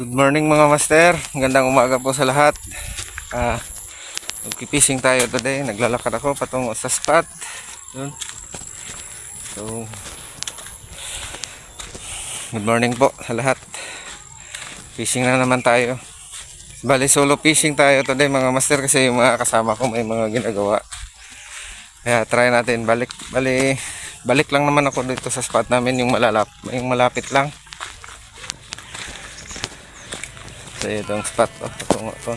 Good morning mga master. Magandang umaga po sa lahat. Magpipishing tayo today. Naglalakad ako patungo sa spot. Yun. So, good morning po sa lahat. Fishing na naman tayo. Bali solo fishing tayo today mga master kasi yung mga kasama ko may mga ginagawa. Kaya try natin. Balik lang naman ako dito sa spot namin yung malapit lang. So itong spot patungo to.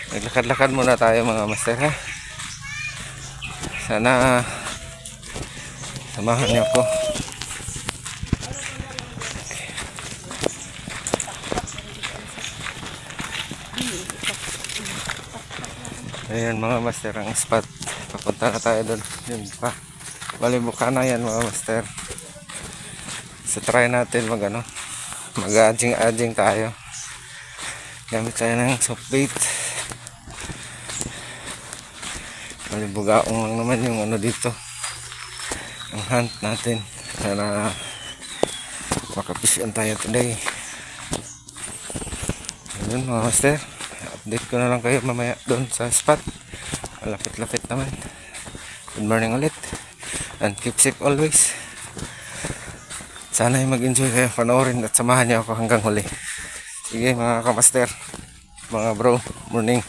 Naglakad-lakad muna tayo mga master ha. Sana samahan niyo ako. Ayan mga master ang spot. Papunta na tayo doon. Yun pa. Balibuka na yan mga master. So try natin mag-adjing tayo. Gamit tayo ng soft bait. Malibugaong lang naman yung dito. Ang hunt natin. Sana makapisyan tayo today. Ayun mga master. Update ko na lang kayo mamaya doon sa spot. Malapit-lapit naman. Good morning ulit. And keep safe always. Sana mag-enjoy kayo panoorin at samahan niyo ako hanggang huli. Sige mga kamaster, mga bro, morning.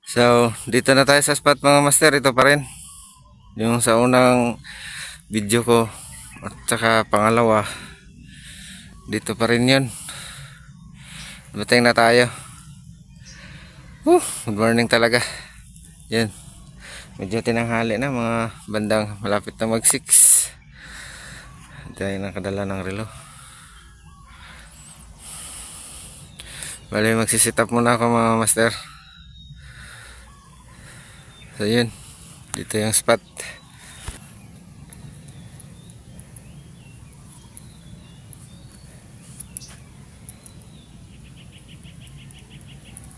So, dito na tayo sa spot mga master. Ito pa rin yung sa unang video ko at saka pangalawa. Dito pa rin yun. Dumating na tayo. Good morning talaga. Yan. Medyo tinanghali na, mga bandang malapit na mag 6. Tayo nakadala ng relo. Bali magsisit up muna ako mga master. So yun, dito yung spot.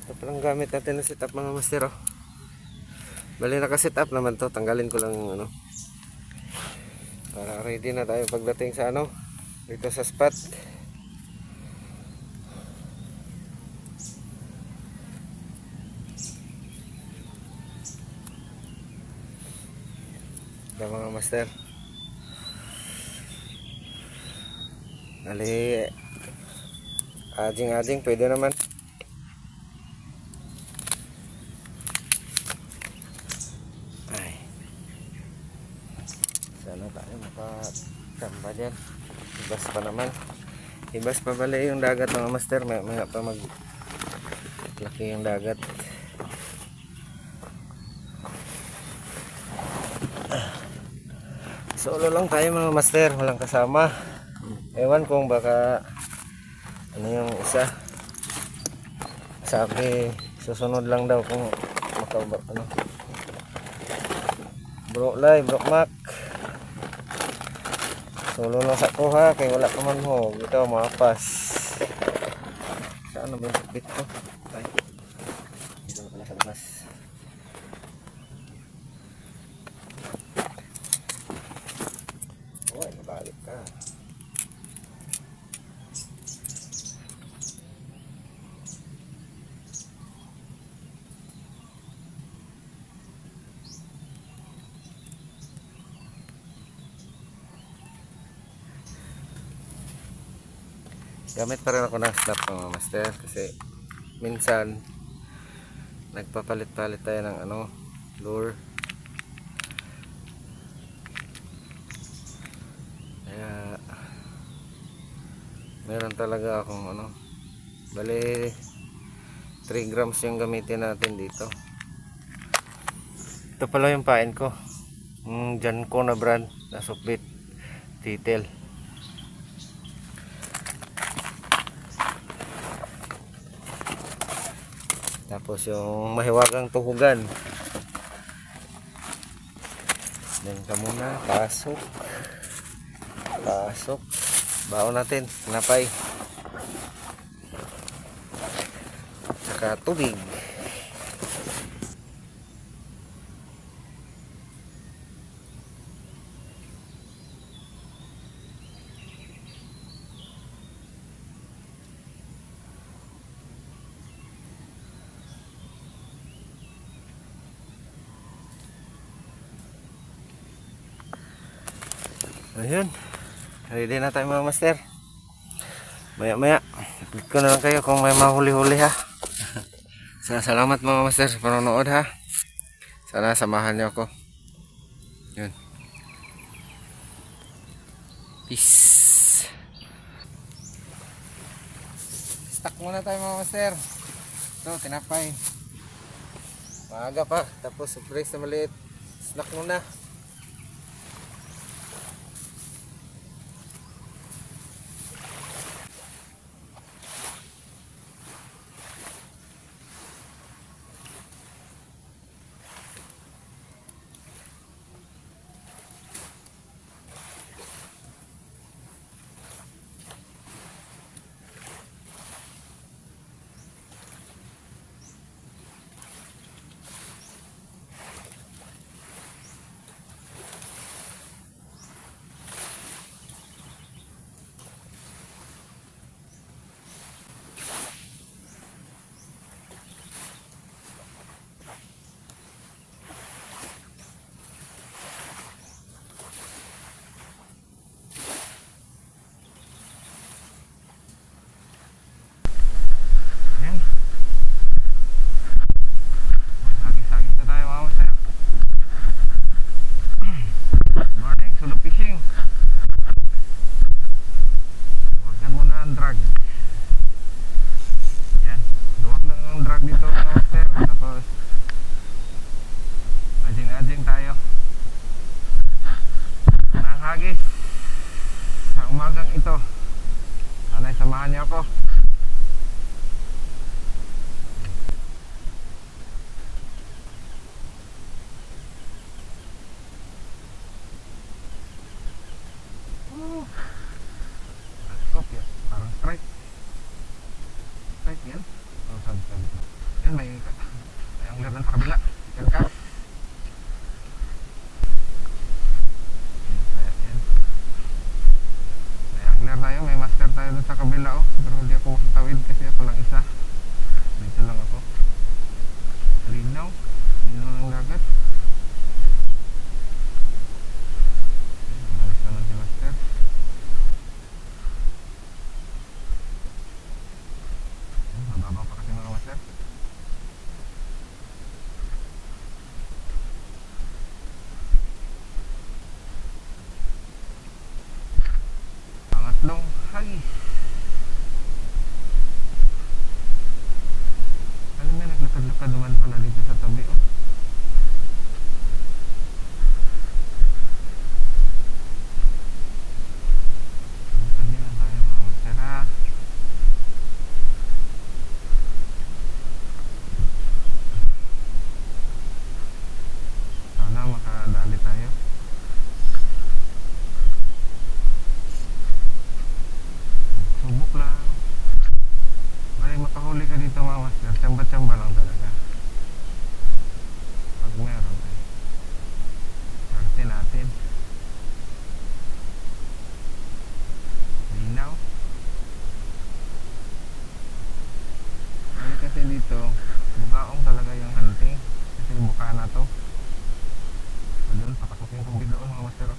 Ito palang gamit natin na sit up mga master. Bali naka-sit up naman to. Tanggalin ko lang para ready na tayo pagdating sa dito sa spot. Ito mga master. Bali adjing pwede naman. Sana tayo makakamba dyan. Ibas pa naman. Ibas pa bali yung dagat mga master. May pa laki yung dagat. Solo lang tayo mga master. Walang kasama. Ewan kung baka yung isa. Sabi susunod lang daw kung Bro Mac. Solo lang sa kuha kay wala pa man mo. Ito mapas. Saan naman sakit ko? Ay. Dito na pala sa labas. Uy, mabalik ka. Gamit pa rin ako ng snap mga master kasi minsan nagpapalit-palit tayo ng lure. Kaya meron talaga akong bali 3 grams yung gamitin natin dito. Ito pala yung pain ko. Dyan ko na brand na Sukbit Titel. Tapos yung mahiwagang tuhugan. Then ka muna, pasok. Baon natin, napay. Saka tubig. Ayun. Ready na tayo mga master. Maya maya. Update ko na lang kayo kung may mahuli-huli ha. Salamat mga master sa panonood ha. Sana samahan niyo ako. Yun. Peace. Stock muna tayo mga master. Ito, tinapay. Maaga pa. Tapos surprise na maliit. Snack muna. Samahan niyo ako. Ya. Parang strike. Strike yan. Oh, sabi. Yan may angler na sa kabila. Chicken cast. Tayo, may master tayo dun sa kabila oh. Pero hindi ako makatawid kasi ako lang isa. Dito lang ako. Linaw ng dagat. Malis na lang si master. Mababa pa kasi mga master. Long hagis. Alam mo, naglakad-lakad naman pala dito sa tabi oh. Tabi lang tayo mga master ha. Sana makadali tayo. Subok lang. Bali makahuli ka dito mga master. Tsamba-tsamba lang talaga. Pag meron eh. Swerte natin. Linaw. Bali kasi dito bukaong talaga yung hunting. Kasi buka na to. So doon papasok yung tubig doon mga master.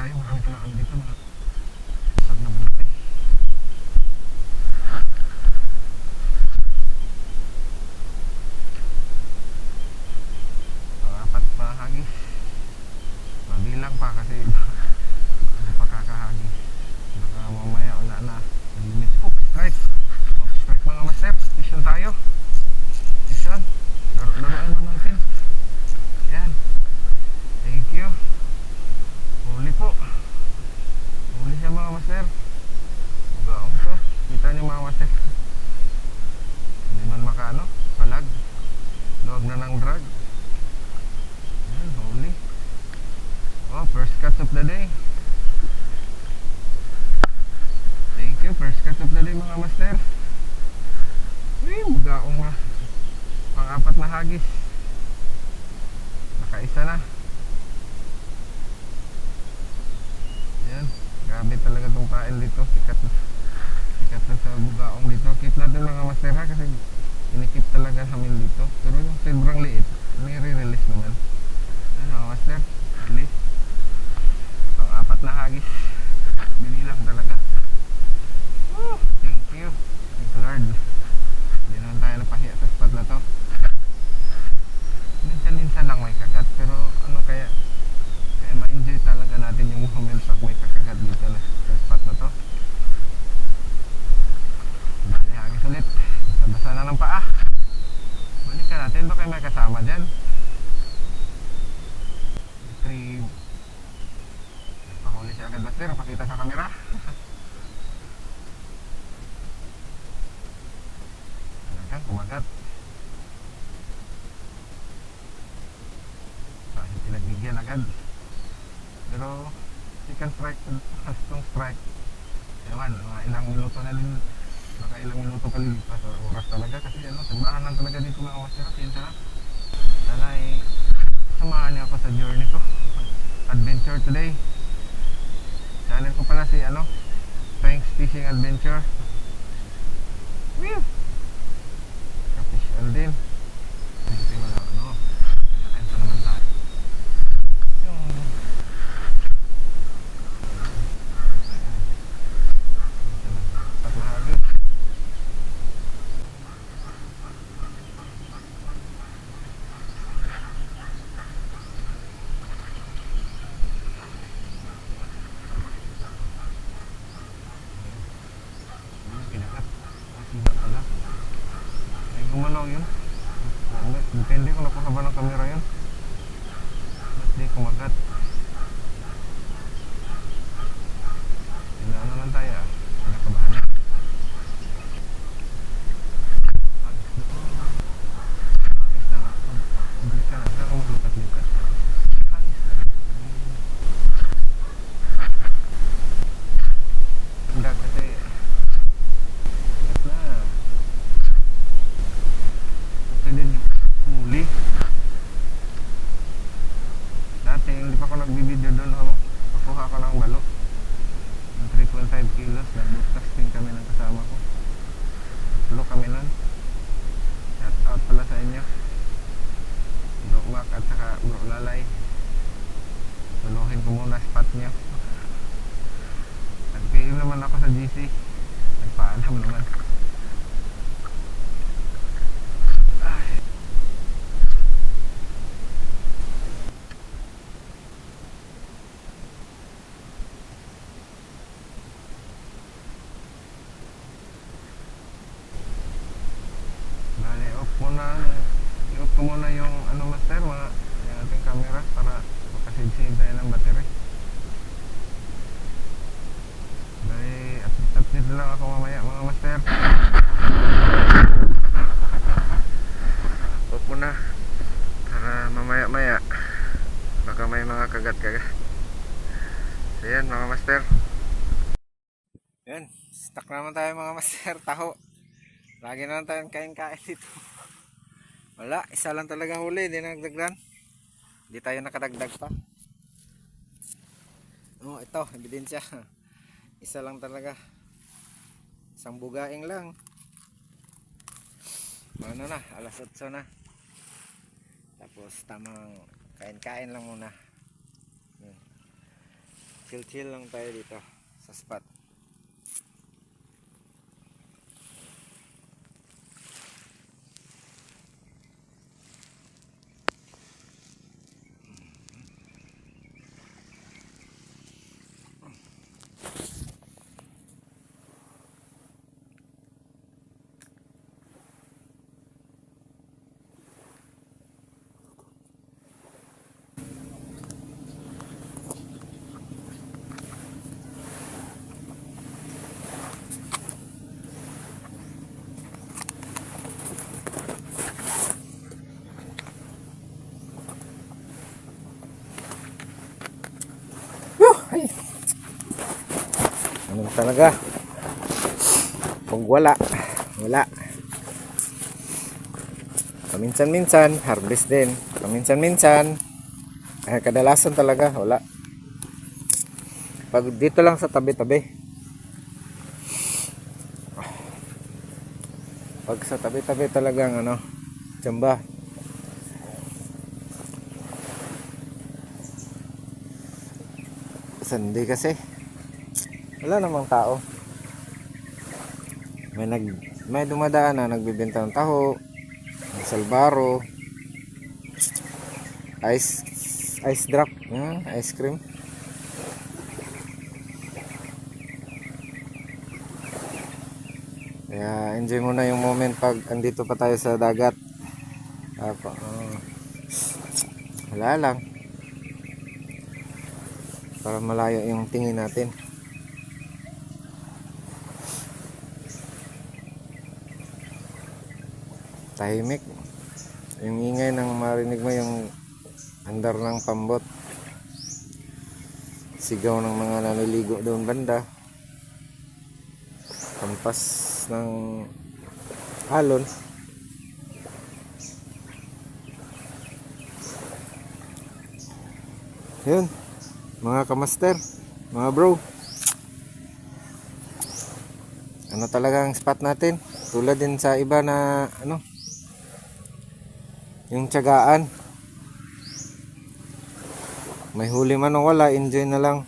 Tayo marami talaan dito mga pag nabuti. Apat pa hagis. Mabilang pa kasi hindi pa kakahagis. Baka mamaya wala na. Limit. Strike. Strike mga master. Station tayo. Station. Laruan mo natin. Yan. Thank you. Huli po. Huli siya mga master. Bugaong to. Kita niyo mga master. Hindi man makano. Palag. Luwag na ng drag. Yan, huli. Oh, first catch of the day. Thank you. First catch of the day mga master. Uy, bugaong na. Pang-apat na hagis. Nakaisa na. Yan, grabe talaga tong kain dito. Sikat na sa bugaong dito. Keep natin mga master ha kasi Inikip talaga namin dito. Pero yung sobrang liit, nire-release naman. Ano, master? Release. Pang-apat na hagis. Binilang talaga. Woo! Thank you. Thank you, Lord. Hindi naman tayo napahiya sa spot na to. Minsan-minsan lang may kagat. Pero ano kaya ma-enjoy talaga natin yung moment pag may kakagat dito na sa spot na to. Bali, hagis ulit. Basa-basa na ng paa. Balikan natin. Baka may kasama dyan. Retrieve. Pakuli siya agad, master. Pakita sa camera. Talagang kumagat. Kasi pinagbigyan agad. Pero second strike, hastong strike. Ewan, mga ilang minuto na din. Baka ilang minuto palilipas o oras talaga. Kasi ano, simbahan lang talaga dito mga master. Pinsa na. Sana samahan niyo ako sa journey ko. Adventure today. Channel ko pala si Thanks Fishing Adventure. Woo! Official din. Kasi wala kaya pa naman tayo. Yung patlahagi. Gumalaw yun. Depende kung nakuha ba ng camera yun. Ba't di kumagat? Ano lang tayo nakabahan na. Agis doon. Agis na nga. Balik ka na. Saan ka maglukat-lukat? Agis na. Hindi kasi agis na. Din yung huli. Dati hindi pa ako nagbibideo doon pakuha ko ng balo ng 3.5 kilos. Nag-broadcasting kami ng kasama ko. Tatlo kami nun. Shout out pala sa inyo, Bro Mac at saka Bro Lalay. Tuluhin ko muna spot nyo. Nag-PM naman ako sa GC. Nagpaalam naman. I-off ko muna yung master, yung ating camera para makasid-save tayo ng battery. Dahil update lang ako mamaya mga master. Off muna para mamaya baka may mga kagat-kagat. So yan mga master. Yan, stuck naman tayo mga master. Taho. Lagi na lang tayong kain-kain dito. Wala, isa lang talaga huli, hindi na nagdagdan. Hindi tayo nakadagdag pa. Ito, ebidensya. Isa lang talaga. Isang bugaing lang. Ano na, alas 8 na. Tapos tamang kain-kain lang muna. Chill-chill lang tayo dito sa spot. Ay. Ano talaga? Kung wala. Paminsan-minsan, harvest din. Paminsan-minsan, kadalasan talaga, wala. Pag dito lang sa tabi-tabi. Pag sa tabi-tabi talagang ano, tsamba. Sandi kasi. Wala namang tao. May dumadaan na nagbebenta ng taho, ng salbaro, ice drop, ice cream. Kaya enjoy muna yung moment pag andito pa tayo sa dagat. Wala lang. Para malayo yung tingin natin. Tahimik. Yung ingay ng marinig mo yung andar ng pambot. Sigaw ng mga naliligo doon banda. Kampas ng alon. Yun, mga kamaster, mga bro. Ano talaga ang spot natin? Tulad din sa iba na ano, yung tiyagaan. May huli man o wala, enjoy na lang.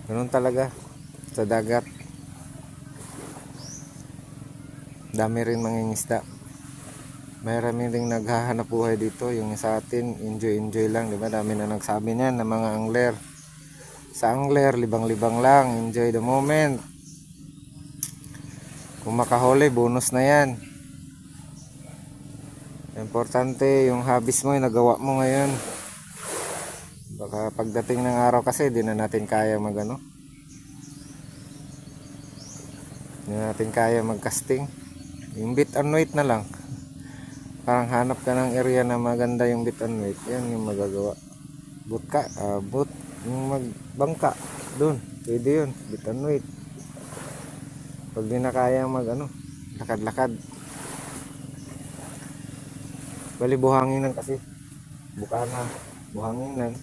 Ganun talaga sa dagat. Dami rin mangingisda. Marami ring naghahanap buhay dito. Yung sa atin, enjoy lang, diba? Dami na nagsabi niyan ng mga angler. Sa angler, libang-libang lang, enjoy the moment. Kung makahuli, bonus na yan. Importante yung hobbies mo, yung nagawa mo ngayon. Baka pagdating ng araw kasi di na natin kaya magano. Di na natin kaya magcasting. Yung bit and weight na lang. Parang hanap ka ng area na maganda yung bit and weight. Yan yung magagawa. Yung magbangka doon. Pwede yun, bit and weight. Pag di na kaya lakad-lakad. Bali buhanginan kasi. Bukana, buhanginan.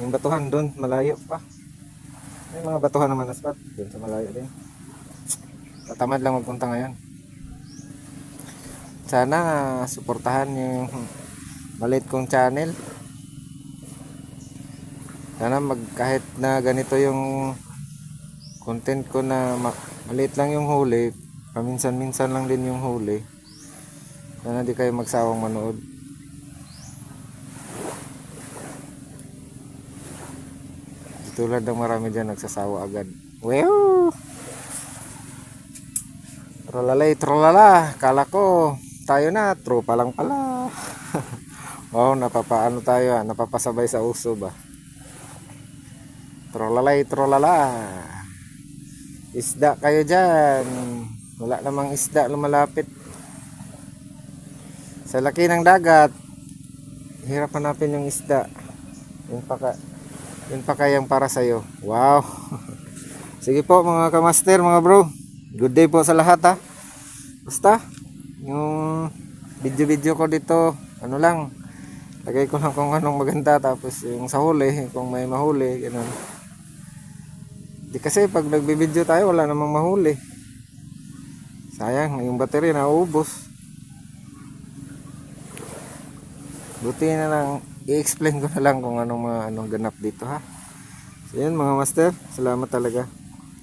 Yung batuhan doon, malayo pa. May mga batuhan naman na spot doon sa malayo din. Tatamad lang magpunta ngayon. Sana suportahan yung maliit kong channel. Sana kahit na ganito yung content ko na maliit lang yung huli, paminsan-minsan lang din yung huli. Sana di kayo magsawang manood. Tulad ng marami dyan nagsasawa agad. Wow! Trolala. Kala ko tayo na, tropa lang pala. Oh, napapaano tayo, napapasabay sa uso ba? Trolala. Isda kayo dyan. Wala namang isda lumalapit. Sa laki ng dagat, hirap hanapin yung isda. Yun pa kayang para sa'yo. Wow. Sige po mga kamaster, mga bro. Good day po sa lahat ha. Basta yung video ko dito, ano lang, lagay ko lang kung anong maganda. Tapos yung sa huli, kung may mahuli, ganun. Di kasi pag nagbibideo tayo, wala namang mahuli. Sayang, yung battery nauubos. Buti na lang i-explain ko na lang kung anong ganap dito ha. So yun mga master, salamat talaga.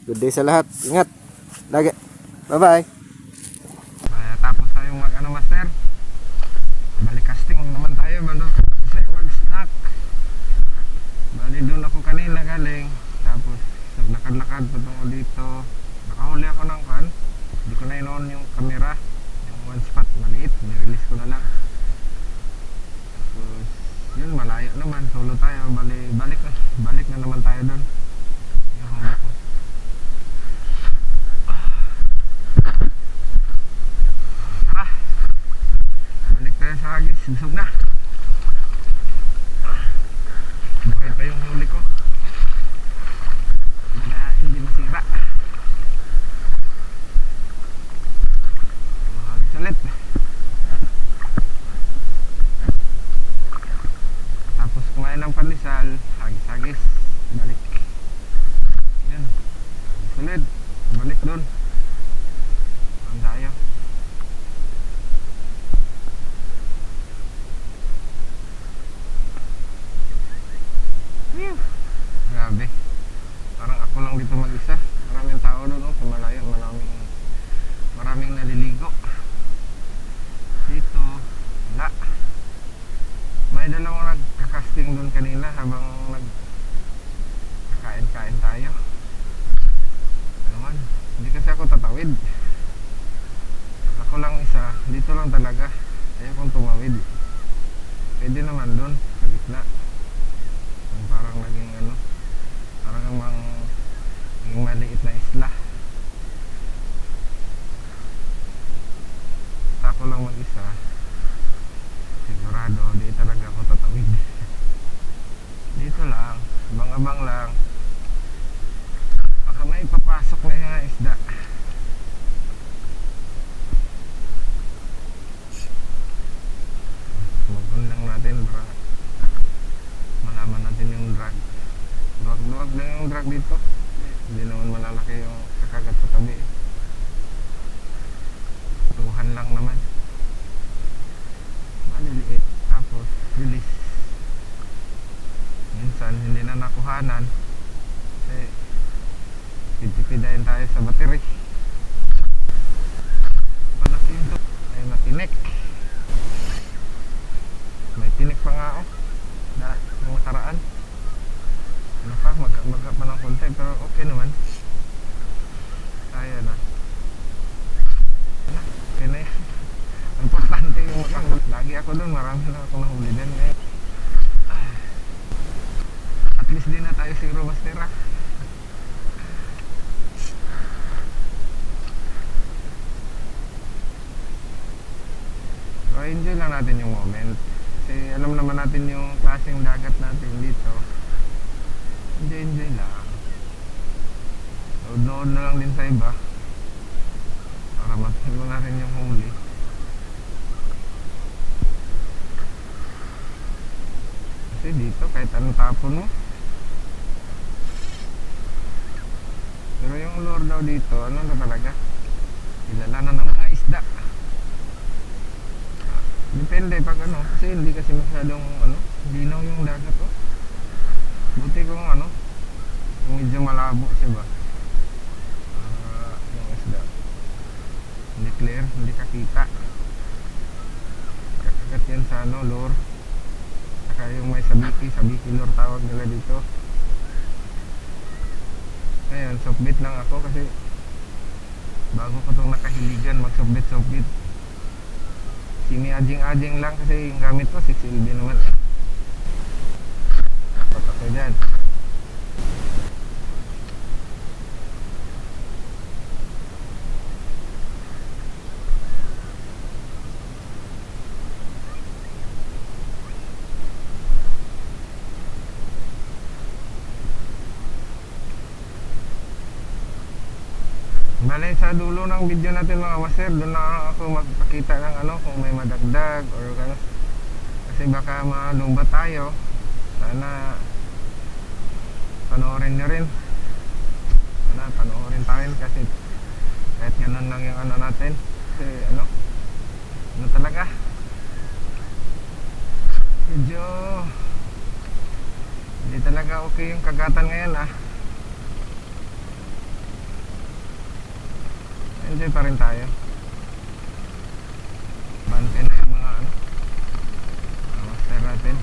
Good day sa lahat. Ingat lagi. Bye bye. Tapos na yung master. Balik casting naman tayo kasi wag snack. Bali doon ako kanina galing. Tapos naglakad-lakad patungo dito. Nakahuli ako ng kan. Hindi ko na inoon yung camera. Yung one spot maliit, nirelease ko na lang. Tapos yun, malayo naman, solo tayo. Balik na naman tayo doon. Tara, balik tayo sa Agis. Busog na. Buhay pa yung huli ko na hindi masira. Agis ulit. Tapos kumain ng pandesal, hagis-hagis, balik. habang nagkain-kain tayo. Naman, hindi kasi ako tatawid. Ako lang isa, dito lang talaga. Ayaw kong tumawid. Pwede naman dun, sa gitna. Yung parang naging ano, parang naging maliit na isla. Ako lang mag-isa, sigurado di talaga ako tatawid. Dito lang, abang-abang lang, baka may papasok na yung isda. Magun lang natin para malaman natin yung drag. Luwag-luwag lang yung drag dito, hindi naman malalaki yung kakagat sa tabi. Tuhan lang naman, maliliit, tapos release. Minsan hindi na nakuhanan kasi pipidahin tayo sa battery. Malaki ito ay matinik, may tinik pa nga ng nakaraan. Ano pa, maga pa ng konti pero okay naman, kaya na. Okay na yan. Importante yung lagi ako doon, marami na ako nahuli din eh. At least din na tayo zero master ah. So enjoy lang natin yung moment kasi alam naman natin yung klaseng dagat natin dito. Enjoy lang, nood na lang din sa iba para matulog na rin yung huli. Kasi dito kahit anong tapon mo. Pero yung lure daw dito, ano na talaga, kilalanan ng mga isda. Depende pag ano, kasi hindi kasi masyadong ano, linaw yung dagat oh. Buti kung ano, medyo malabo siya ba, yung isda hindi clear, hindi kakita, kakagat yan sa ano, lure. Saka yung may sabiki lure tawag nila dito. Ngayon, softbait lang ako kasi bago ko itong nakahiligan mag softbait. Sini-adjing lang kasi yung gamit ko 6LB naman. Dapat ako dyan. Bale, sa dulo ng video natin mga master, doon na ako magpakita ng ano, kung may madagdag or gano'n. Kasi baka malumba tayo. Sana panoorin nyo rin. Sana panoorin tayo kasi kahit ganun lang yung ano natin. Kasi ano talaga, medyo hindi talaga okay yung kagatan ngayon ah. Enjoy pa rin tayo. Bante na yung mga ano, master natin.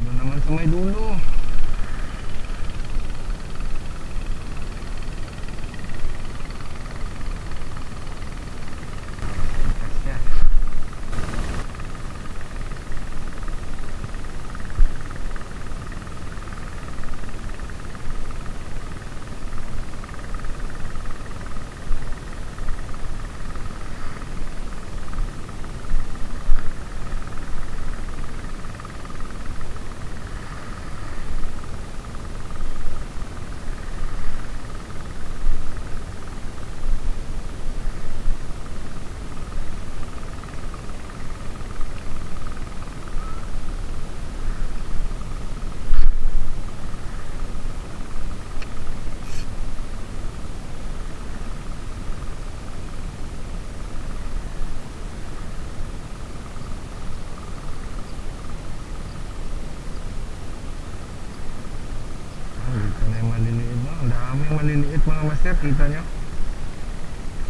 Doon naman sa may dulo. Maliliit mga master, kita nyo.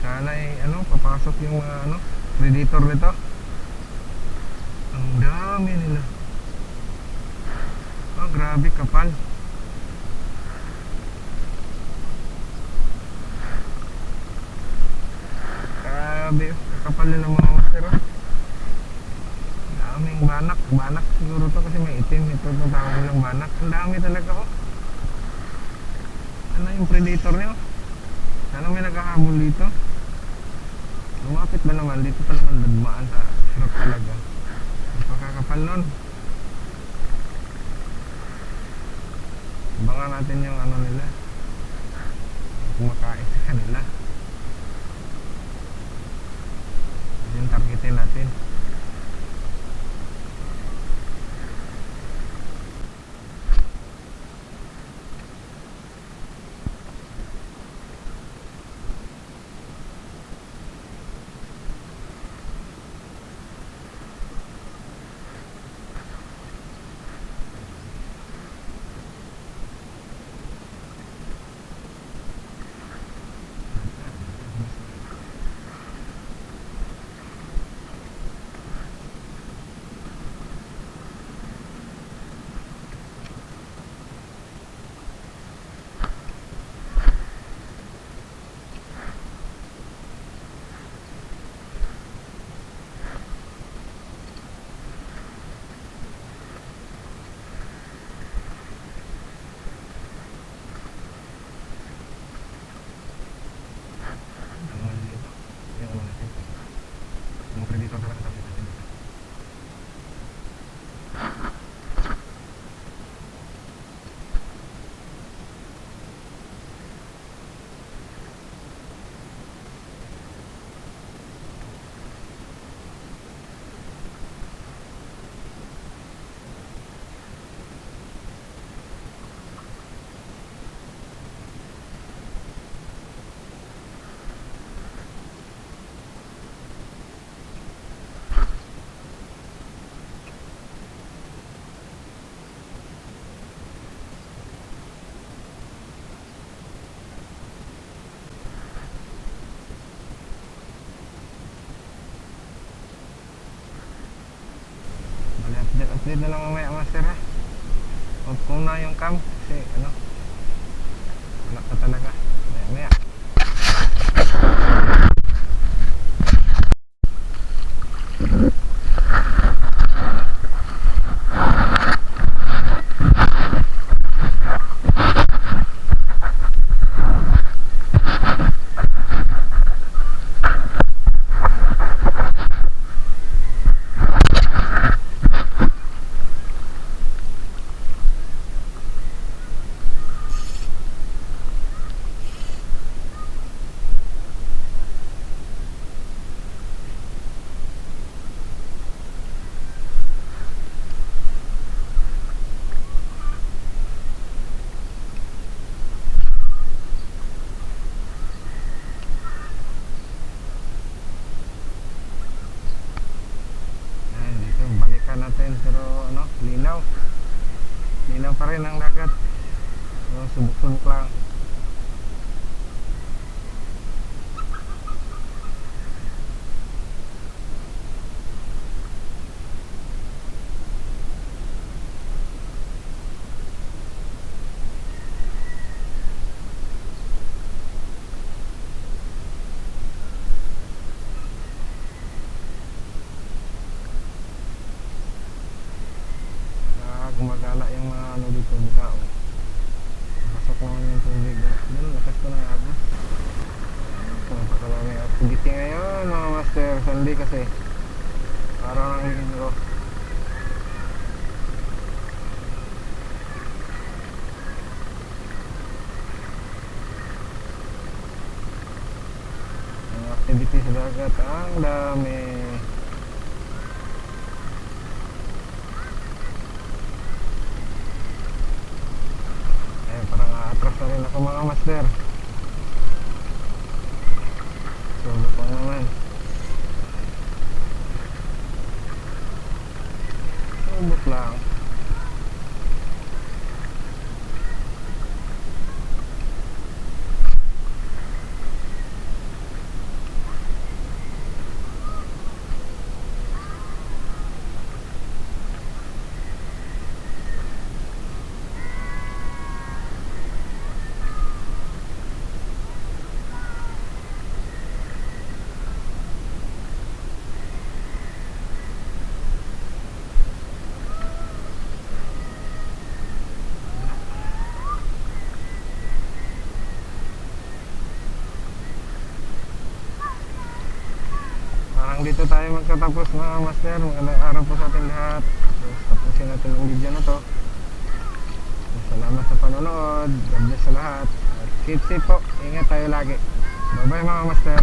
Sana ay ano, papasok yung mga ano, predator nito. Ang dami nila. Oh, grabe kapal. Grabe, kakapal nila mga master. Daming banak. Banak siguro to kasi may itim. Ito itong tawag nilang banak. Ang dami talaga oh. Ano yung predator niyo? Sana may naghahabol dito. Lumapit ba naman? Dito pa naman dadmaan sa sirot talaga. Napakakapal nun. Abangan natin yung ano nila. Kumakain sa kanila. Yung targetin natin. Yung predator talaga sabi natin. Update na lang mamaya master ha. Off ko na yung cam kasi ano, wala pa talaga maya. Natin pero ano, linaw pa rin ang dagat, so, subok-subok lang. Gumagala yung mga ano dito, bukao. Pasok naman yung tubig doon, lakas ko ng agos. Napakalaming activity ngayon mga master. Sunday kasi araw ng linggo. Ang activity sa dagat ang dami. Atras na rin ako mga master. Subok lang naman. Subok lang. dito tayo magtatapos mga master. Magandang araw po sa ating lahat. So, tapusin natin ang video na to. Salamat sa panonood. God bless sa lahat. At keep safe po. Ingat tayo lagi. Bye bye mga master.